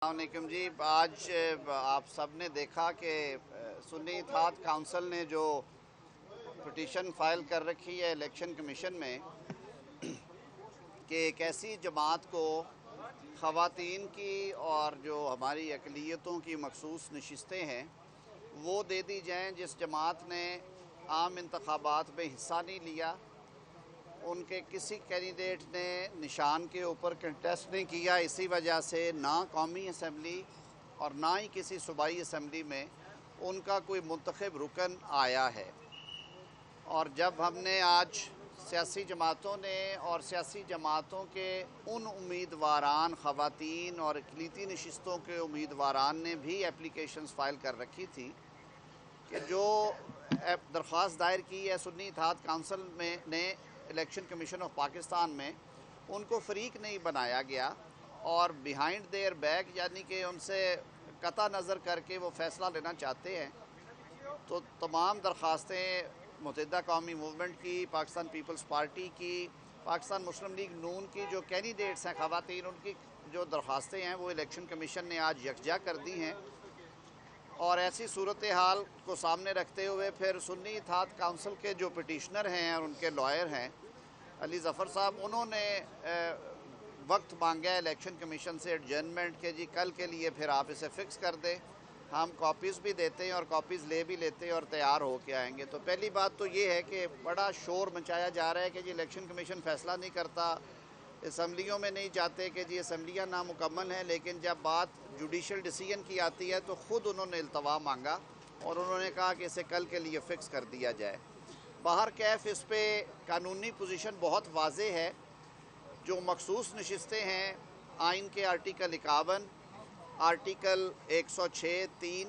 السلام علیکم جی۔ آج آپ سب نے دیکھا کہ سنی اتحاد کونسل نے جو پٹیشن فائل کر رکھی ہے الیکشن کمیشن میں کہ ایک ایسی جماعت کو خواتین کی اور جو ہماری اقلیتوں کی مخصوص نشستیں ہیں وہ دے دی جائیں جس جماعت نے عام انتخابات میں حصہ نہیں لیا، ان کے کسی کینڈیڈیٹ نے نشان کے اوپر کنٹیسٹ نہیں کیا، اسی وجہ سے نہ قومی اسمبلی اور نہ ہی کسی صوبائی اسمبلی میں ان کا کوئی منتخب رکن آیا ہے۔ اور جب ہم نے آج سیاسی جماعتوں نے اور سیاسی جماعتوں کے ان امیدواران خواتین اور اقلیتی نشستوں کے امیدواران نے بھی اپلیکیشنز فائل کر رکھی تھی کہ جو درخواست دائر کی ہے سنی اتحاد کونسل میں نے الیکشن کمیشن آف پاکستان میں، ان کو فریق نہیں بنایا گیا اور بیہائنڈ دیئر بیک یعنی کہ ان سے قطع نظر کر کے وہ فیصلہ لینا چاہتے ہیں۔ تو تمام درخواستیں متحدہ قومی موومنٹ کی، پاکستان پیپلز پارٹی کی، پاکستان مسلم لیگ نون کی جو کینڈیڈیٹس ہیں خواتین، ان کی جو درخواستیں ہیں وہ الیکشن کمیشن نے آج یکجا کر دی ہیں۔ اور ایسی صورتحال کو سامنے رکھتے ہوئے پھر سنی اتحاد کونسل کے جو پٹیشنر ہیں اور ان کے لائر ہیں علی ظفر صاحب، انہوں نے وقت مانگا ہے الیکشن کمیشن سے ایڈجرنمنٹ کہ جی کل کے لیے پھر آپ اسے فکس کر دیں، ہم کاپیز بھی دیتے ہیں اور کاپیز لے بھی لیتے ہیں اور تیار ہو کے آئیں گے۔ تو پہلی بات تو یہ ہے کہ بڑا شور مچایا جا رہا ہے کہ جی الیکشن کمیشن فیصلہ نہیں کرتا، اسمبلیوں میں نہیں چاہتے کہ جی اسمبلیاں نامکمل ہیں، لیکن جب بات جوڈیشل ڈیسیجن کی آتی ہے تو خود انہوں نے التوا مانگا اور انہوں نے کہا کہ اسے کل کے لیے فکس کر دیا جائے۔ باہر کیف اس پہ قانونی پوزیشن بہت واضح ہے۔ جو مخصوص نشستیں ہیں آئین کے آرٹیکل 51، آرٹیکل 106(3)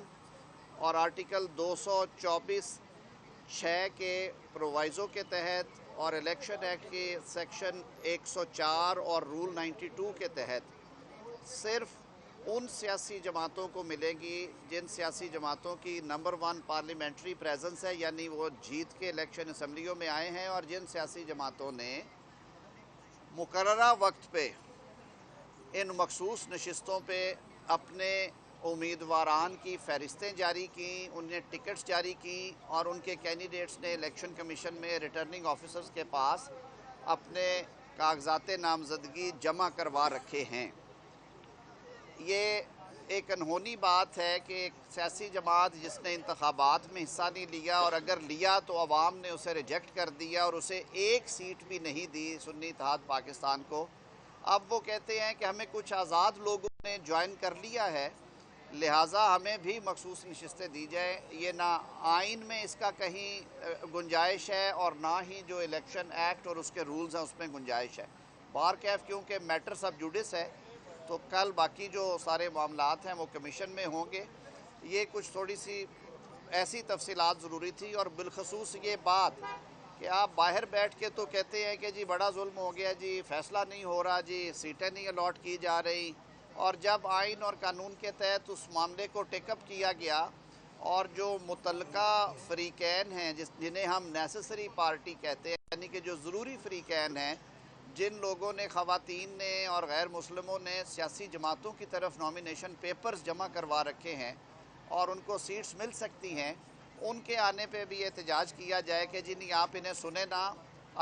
اور آرٹیکل 224(6) کے پرووائزوں کے تحت اور الیکشن ایکٹ کے سیکشن 104 اور رول 92 کے تحت صرف ان سیاسی جماعتوں کو ملے گی جن سیاسی جماعتوں کی نمبر 1 پارلیمنٹری پریزنس ہے، یعنی وہ جیت کے الیکشن اسمبلیوں میں آئے ہیں، اور جن سیاسی جماعتوں نے مقررہ وقت پہ ان مخصوص نشستوں پہ اپنے امیدواران کی فہرستیں جاری کیں، انہیں ٹکٹس جاری کیں اور ان کے کینڈیڈیٹس نے الیکشن کمیشن میں ریٹرننگ آفیسرز کے پاس اپنے کاغذات نامزدگی جمع کروا رکھے ہیں۔ یہ ایک انہونی بات ہے کہ ایک سیاسی جماعت جس نے انتخابات میں حصہ نہیں لیا اور اگر لیا تو عوام نے اسے ریجیکٹ کر دیا اور اسے ایک سیٹ بھی نہیں دی سنی اتحاد پاکستان کو، اب وہ کہتے ہیں کہ ہمیں کچھ آزاد لوگوں نے جوائن کر لیا ہے لہٰذا ہمیں بھی مخصوص نشستیں دی جائیں۔ یہ نہ آئین میں اس کا کہیں گنجائش ہے اور نہ ہی جو الیکشن ایکٹ اور اس کے رولز ہیں اس میں گنجائش ہے۔ بار کیف کیونکہ میٹر سب جوڈس ہے تو کل باقی جو سارے معاملات ہیں وہ کمیشن میں ہوں گے۔ یہ کچھ تھوڑی سی ایسی تفصیلات ضروری تھی، اور بالخصوص یہ بات کہ آپ باہر بیٹھ کے تو کہتے ہیں کہ جی بڑا ظلم ہو گیا، جی فیصلہ نہیں ہو رہا، جی سیٹیں نہیں الاٹ کی جا رہی، اور جب آئین اور قانون کے تحت اس معاملے کو ٹیک اپ کیا گیا اور جو متعلقہ فریقین ہیں جنہیں ہم نیسیسری پارٹی کہتے ہیں، یعنی کہ جو ضروری فریقین ہیں، جن لوگوں نے خواتین نے اور غیر مسلموں نے سیاسی جماعتوں کی طرف نامینیشن پیپرز جمع کروا رکھے ہیں اور ان کو سیٹس مل سکتی ہیں، ان کے آنے پہ بھی احتجاج کیا جائے کہ جی نہیں آپ انہیں سنیں نا۔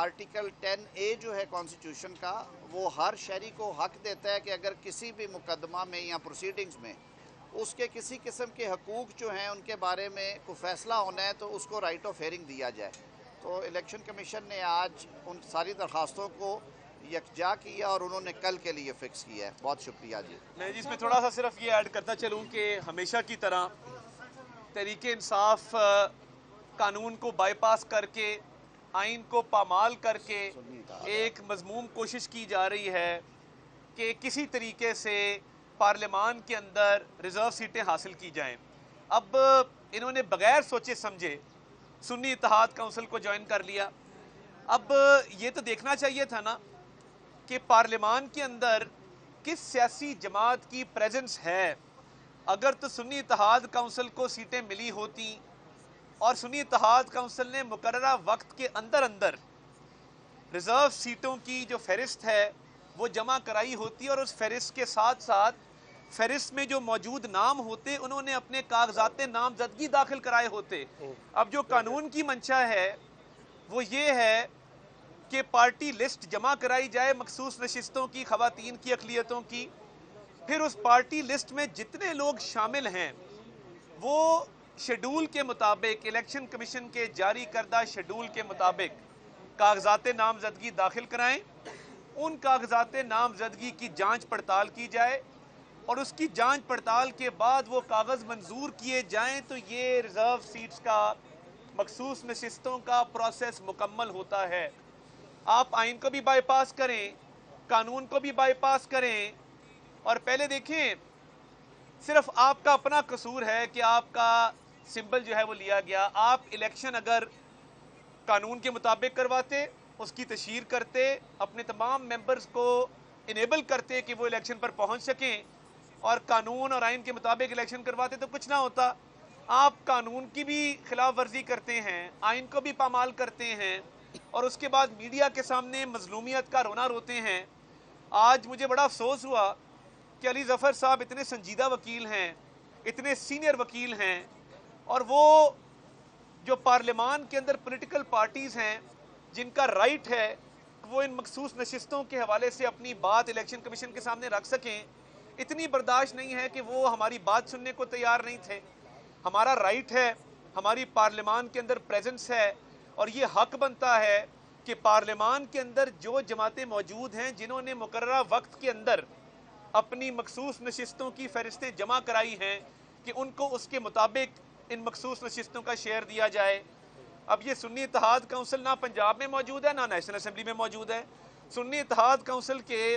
آرٹیکل 10A جو ہے کانسٹیٹیوشن کا، وہ ہر شہری کو حق دیتا ہے کہ اگر کسی بھی مقدمہ میں یا پروسیڈنگز میں اس کے کسی قسم کے حقوق جو ہیں ان کے بارے میں کوئی فیصلہ ہونا ہے تو اس کو رائٹ آف ہیئرنگ دیا جائے۔ تو الیکشن کمیشن نے آج ان ساری درخواستوں کو یکجا کیا اور انہوں نے کل کے لیے فکس کیا ہے۔ بہت شکریہ جی۔ میں اس میں تھوڑا سا صرف یہ ایڈ کرتا چلوں کہ ہمیشہ کی طرح تحریک انصاف قانون کو بائی پاس کر کے، آئین کو پامال کر کے ایک مذموم کوشش کی جا رہی ہے کہ کسی طریقے سے پارلیمان کے اندر ریزرو سیٹیں حاصل کی جائیں۔ اب انہوں نے بغیر سوچے سمجھے سنی اتحاد کونسل کو جوائن کر لیا۔ اب یہ تو دیکھنا چاہیے تھا نا کہ پارلیمان کے اندر کس سیاسی جماعت کی پریزنس ہے۔ اگر تو سنی اتحاد کونسل کو سیٹیں ملی ہوتی اور سنی اتحاد کونسل نے مقررہ وقت کے اندر ریزرو سیٹوں کی جو فہرست ہے وہ جمع کرائی ہوتی اور اس فہرست کے ساتھ ساتھ فہرست میں جو موجود نام ہوتے انہوں نے اپنے کاغذات نامزدگی داخل کرائے ہوتے. اب جو قانون کی منشا ہے وہ یہ ہے کہ پارٹی لسٹ جمع کرائی جائے مخصوص نشستوں کی، خواتین کی اقلیتوں کی، پھر اس پارٹی لسٹ میں جتنے لوگ شامل ہیں وہ شیڈول کے مطابق، الیکشن کمیشن کے جاری کردہ شیڈول کے مطابق کاغذات نامزدگی داخل کرائیں. ان کاغذات نامزدگی کی جانچ پڑتال کی جائے اور اس کی جانچ پڑتال کے بعد وہ کاغذ منظور کیے جائیں تو یہ ریزرو سیٹس کا، مخصوص نشستوں کا پروسیس مکمل ہوتا ہے. آپ آئین کو بھی بائی پاس کریں، قانون کو بھی بائی پاس کریں، اور پہلے دیکھیں صرف آپ کا اپنا قصور ہے کہ آپ کا سمبل جو ہے وہ لیا گیا. آپ الیکشن اگر قانون کے مطابق کرواتے، اس کی تشہیر کرتے، اپنے تمام ممبرز کو انیبل کرتے کہ وہ الیکشن پر پہنچ سکیں، اور قانون اور آئین کے مطابق الیکشن کرواتے تو کچھ نہ ہوتا. آپ قانون کی بھی خلاف ورزی کرتے ہیں، آئین کو بھی پامال کرتے ہیں، اور اس کے بعد میڈیا کے سامنے مظلومیت کا رونا روتے ہیں. آج مجھے بڑا افسوس ہوا کہ علی ظفر صاحب اتنے سنجیدہ وکیل ہیں، اتنے سینئر وکیل ہیں، اور وہ جو پارلیمان کے اندر پولیٹیکل پارٹیز ہیں جن کا رائٹ ہے وہ ان مخصوص نشستوں کے حوالے سے اپنی بات الیکشن کمیشن کے سامنے رکھ سکیں، اتنی برداشت نہیں ہے کہ وہ ہماری بات سننے کو تیار نہیں تھے. ہمارا رائٹ ہے، ہماری پارلیمان کے اندر پریزنس ہے، اور یہ حق بنتا ہے کہ پارلیمان کے اندر جو جماعتیں موجود ہیں جنہوں نے مقررہ وقت کے اندر اپنی مخصوص نشستوں کی فہرستیں جمع کرائی ہیں کہ ان کو اس کے مطابق ان مخصوص نشستوں کا شیئر دیا جائے. اب یہ سنی اتحاد کونسل نہ پنجاب میں موجود ہے نہ نیشنل اسمبلی میں موجود ہے. سنی اتحاد کونسل کے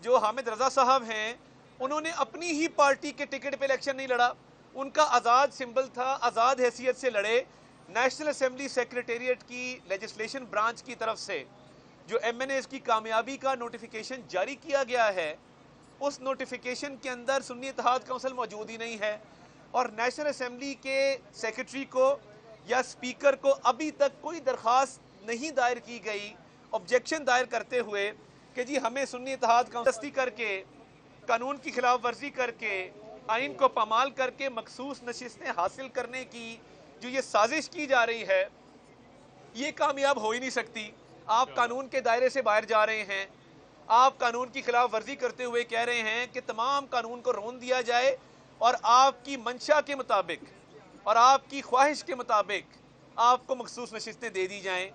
جو حامد رضا صاحب ہیں انہوں نے اپنی ہی پارٹی کے ٹکٹ پہ الیکشن نہیں لڑا، ان کا آزاد سمبل تھا، آزاد حیثیت سے لڑے. نیشنل اسمبلی سیکریٹریٹ کی لیجسلیشن برانچ کی طرف سے جو ایم این ایز کی کامیابی کا نوٹیفیکیشن جاری کیا گیا ہے اس نوٹیفیکیشن کے اندر سنی اتحاد کونسل موجود ہی نہیں ہے، اور نیشنل اسمبلی کے سیکریٹری کو یا اسپیکر کو ابھی تک کوئی درخواست نہیں دائر کی گئی آبجیکشن دائر کرتے ہوئے کہ جی ہمیں سنی اتحاد کونسل کر کے، قانون کی خلاف ورزی کر کے، آئین کو پامال کر کے مخصوص نشستیں حاصل کرنے کی جو یہ سازش کی جا رہی ہے یہ کامیاب ہو ہی نہیں سکتی. آپ قانون کے دائرے سے باہر جا رہے ہیں، آپ قانون کی خلاف ورزی کرتے ہوئے کہہ رہے ہیں کہ تمام قانون کو رون دیا جائے اور آپ کی منشا کے مطابق اور آپ کی خواہش کے مطابق آپ کو مخصوص نشستیں دے دی جائیں.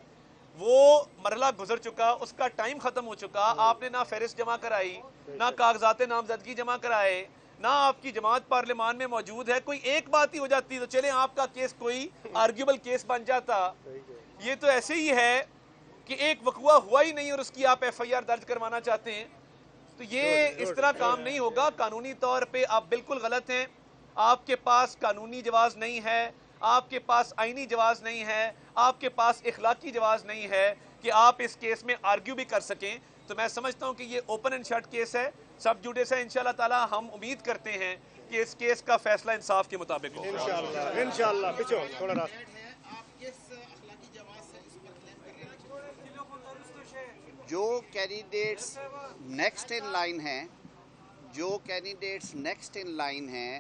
وہ مرحلہ گزر چکا، اس کا ٹائم ختم ہو چکا. آپ نے نہ فہرست جمع کرائی، نہ کاغذات نامزدگی جمع کرائے، نہ آپ کی جماعت پارلیمان میں موجود ہے. کوئی ایک بات ہی ہو جاتی تو چلیں آپ کا کیس کوئی آرگیوبل کیس بن جاتا. یہ تو ایسے ہی ہے کہ ایک وقوع ہوا ہی نہیں اور اس کی آپ ایف آئی آر درج کروانا چاہتے ہیں. تو یہ اس طرح کام نہیں ہوگا. قانونی طور پہ آپ بالکل غلط ہیں. آپ کے پاس قانونی جواز نہیں ہے، آپ کے پاس آئینی جواز نہیں ہے، آپ کے پاس اخلاقی جواز نہیں ہے کہ آپ اس کیس میں آرگیو بھی کر سکیں. تو میں سمجھتا ہوں کہ یہ اوپن اینڈ شٹ کیس ہے، سب جوڈیس ہے. انشاءاللہ تعالی ہم امید کرتے ہیں کہ اس کیس کا فیصلہ انصاف کے مطابق ہوگا. انشاءاللہ پچھو تھوڑا راست. جو کینڈیڈیٹس نیکسٹ ان لائن ہیں،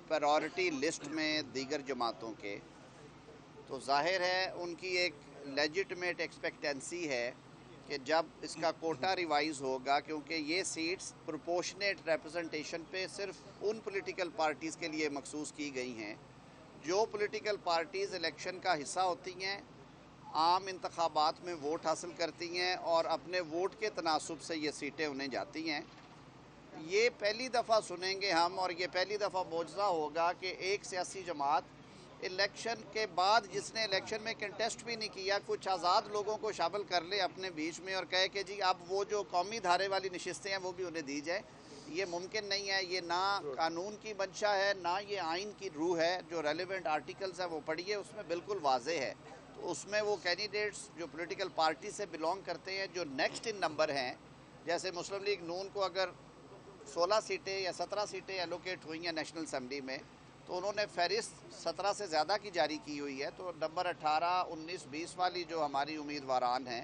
پرائورٹی لسٹ میں دیگر جماعتوں کے، تو ظاہر ہے ان کی ایک لیجٹمیٹ ایکسپیکٹنسی ہے کہ جب اس کا کوٹا ریوائز ہوگا، کیونکہ یہ سیٹس پروپورشنیٹ ریپرزنٹیشن پہ صرف ان پولیٹیکل پارٹیز کے لیے مخصوص کی گئی ہیں جو پولیٹیکل پارٹیز الیکشن کا حصہ ہوتی ہیں، عام انتخابات میں ووٹ حاصل کرتی ہیں اور اپنے ووٹ کے تناسب سے یہ سیٹیں انہیں جاتی ہیں. یہ پہلی دفعہ سنیں گے ہم، اور یہ پہلی دفعہ معجزہ ہوگا کہ ایک سیاسی جماعت الیکشن کے بعد جس نے الیکشن میں کنٹیسٹ بھی نہیں کیا کچھ آزاد لوگوں کو شامل کر لے اپنے بیچ میں اور کہے کہ جی اب وہ جو قومی دھارے والی نشستیں ہیں وہ بھی انہیں دی جائے. یہ ممکن نہیں ہے. یہ نہ قانون کی منشا ہے نہ یہ آئین کی روح ہے. جو ریلیونٹ آرٹیکلز ہیں وہ پڑھیے، اس میں بالکل واضح ہے. تو اس میں وہ کینڈیڈیٹس جو پولیٹیکل پارٹی سے بلونگ کرتے ہیں جو نیکسٹ ان نمبر ہیں، جیسے مسلم لیگ نون کو اگر 16 سیٹیں یا 17 سیٹیں ایلوکیٹ ہوئی ہیں نیشنل اسمبلی میں، تو انہوں نے فہرست 17 سے زیادہ کی جاری کی ہوئی ہے. تو نمبر 18، 19، 20 والی جو ہماری امیدواران ہیں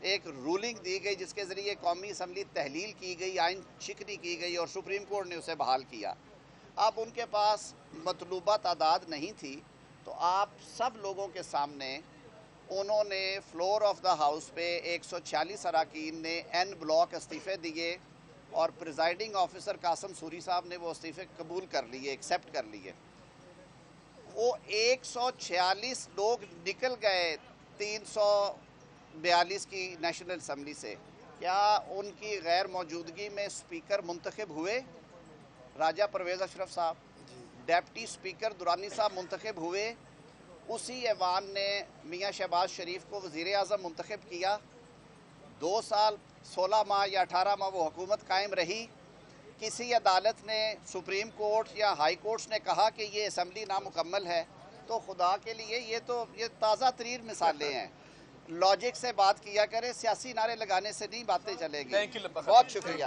ایک رولنگ دی گئی جس کے ذریعے قومی اسمبلی تحلیل کی گئی، آئین شکنی کی گئی اور سپریم کورٹ نے اسے بحال کیا۔ اب ان کے پاس مطلوبہ تعداد نہیں تھی تو آپ سب لوگوں کے سامنے انہوں نے فلور آف دا ہاؤس پہ 146 اراکین نے این بلاک استعفے دیے اور پریزائڈنگ آفیسر قاسم سوری صاحب نے وہ استعفے قبول کر لیے، ایکسیپٹ کر لیے۔ وہ 146 لوگ نکل گئے 342 کی نیشنل اسمبلی سے۔ کیا ان کی غیر موجودگی میں اسپیکر منتخب ہوئے؟ راجہ پرویز اشرف صاحب، ڈیپٹی اسپیکر درانی صاحب منتخب ہوئے۔ اسی ایوان نے میاں شہباز شریف کو وزیر اعظم منتخب کیا۔ 2 سال 16 ماہ یا 18 ماہ وہ حکومت قائم رہی۔ کسی عدالت نے، سپریم کورٹ یا ہائی کورٹس نے کہا کہ یہ اسمبلی نامکمل ہے، تو خدا کے لیے یہ تازہ ترین مثالیں ہیں۔ لاجک سے بات کیا کرے، سیاسی نعرے لگانے سے نہیں باتیں چلے گی۔ Thank you. بہت شکریہ۔